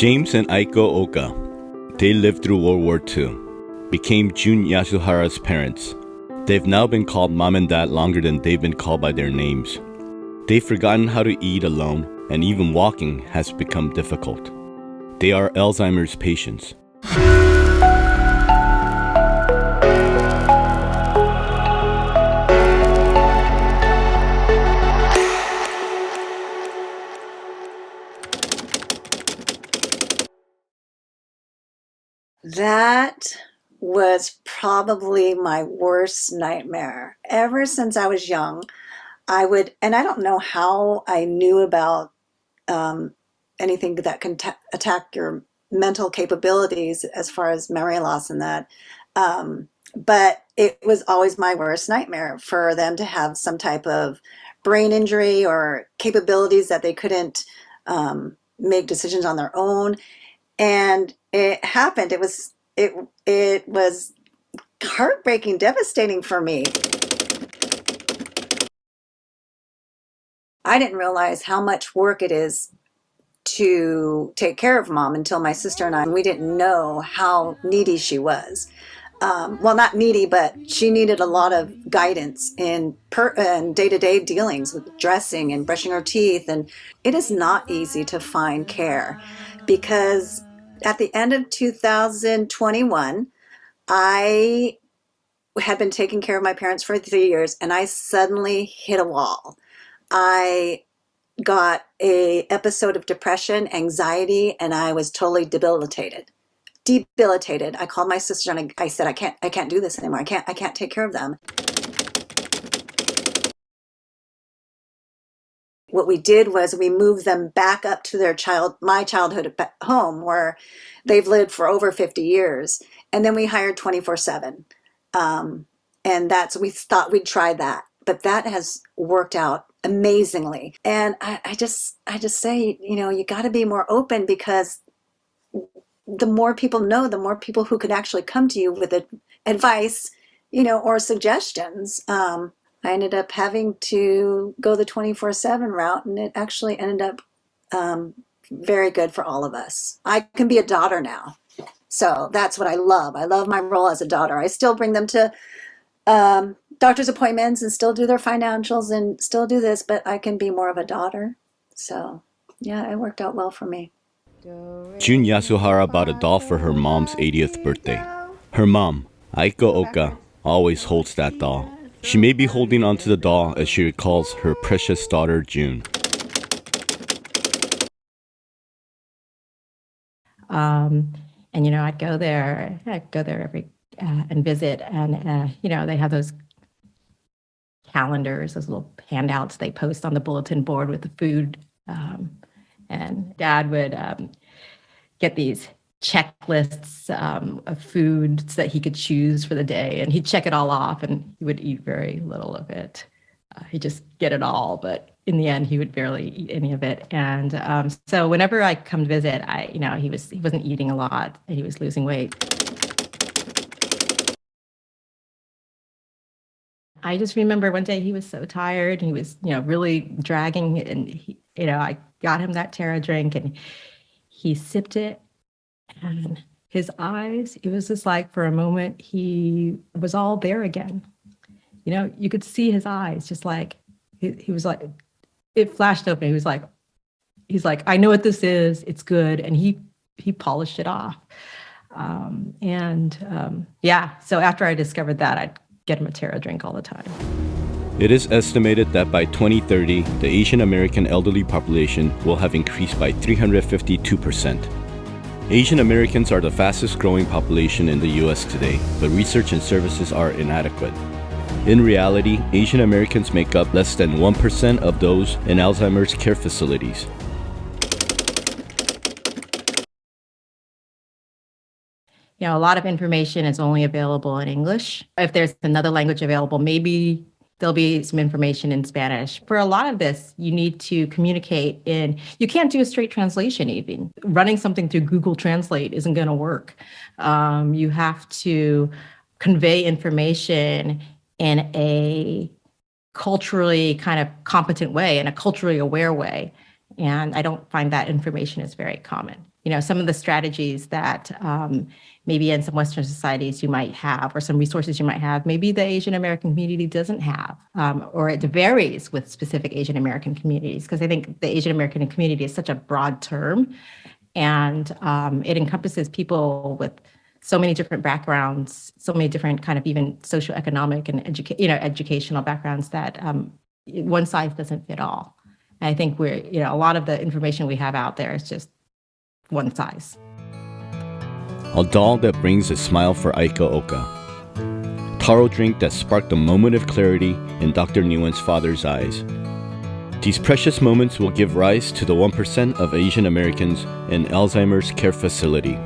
James and Aiko Oka. They lived through World War II, became Jun Yasuhara's parents. They've now been called mom and dad longer than they've been called by their names. They've forgotten how to eat alone, and even walking has become difficult. They are Alzheimer's patients. That was probably my worst nightmare. Ever since I was young, and I don't know how I knew about anything that can attack your mental capabilities as far as memory loss and that. But it was always my worst nightmare for them to have some type of brain injury or capabilities that they couldn't make decisions on their own. And it happened. It was heartbreaking, devastating for me. I didn't realize how much work it is to take care of mom until my sister and we didn't know how needy she was. Well, not needy, but she needed a lot of guidance in day-to-day dealings with dressing and brushing her teeth. And it is not easy to find care because at the end of 2021, I had been taking care of my parents for 3 years and I suddenly hit a wall. I got a episode of depression, anxiety, and I was totally debilitated. I called my sister and I said, I can't do this anymore. I can't take care of them. What we did was we moved them back up to my childhood home where they've lived for over 50 years. And then we hired 24/7. And we thought we'd try that, but that has worked out amazingly. And I just say, you got to be more open because the more people know, the more people who could actually come to you with advice, or suggestions. I ended up having to go the 24/7 route, and it actually ended up very good for all of us. I can be a daughter now. So that's what I love. I love my role as a daughter. I still bring them to doctor's appointments and still do their financials and still do this, but I can be more of a daughter. So yeah, it worked out well for me. Jun Yasuhara bought a doll for her mom's 80th birthday. Her mom, Aiko Oka, always holds that doll. She may be holding onto the doll as she recalls her precious daughter, June. And I'd go there every and visit, and they have those calendars, those little handouts they post on the bulletin board with the food. And Dad would get these checklists of foods that he could choose for the day, and he'd check it all off, and he would eat very little of it. He'd just get it all, but in the end, he would barely eat any of it. And so whenever I come to visit, he wasn't eating a lot, and he was losing weight. I just remember one day he was so tired, and he was, really dragging, and I got him that Terra drink, and he sipped it, and his eyes, it was just like for a moment, he was all there again. You could see his eyes, just like, he was like, it flashed open. He's like, I know what this is. It's good. And he polished it off. So after I discovered that, I'd get him a Terra drink all the time. It is estimated that by 2030, the Asian American elderly population will have increased by 352%. Asian Americans are the fastest growing population in the US today, but research and services are inadequate. In reality, Asian Americans make up less than 1% of those in Alzheimer's care facilities. A lot of information is only available in English. If there's another language available, maybe there'll be some information in Spanish. For a lot of this, you need to communicate you can't do a straight translation even. Running something through Google Translate isn't going to work. You have to convey information in a culturally kind of competent way, in a culturally aware way. And I don't find that information is very common. Some of the strategies that maybe in some Western societies you might have, or some resources you might have, maybe the Asian American community doesn't have, or it varies with specific Asian American communities, because I think the Asian American community is such a broad term, and it encompasses people with so many different backgrounds, so many different kind of even socioeconomic and educational backgrounds, that one size doesn't fit all. And I think a lot of the information we have out there is just one size. A doll that brings a smile for Aika Oka. Taro drink that sparked a moment of clarity in Dr. Nguyen's father's eyes. These precious moments will give rise to the 1% of Asian Americans in Alzheimer's care facility.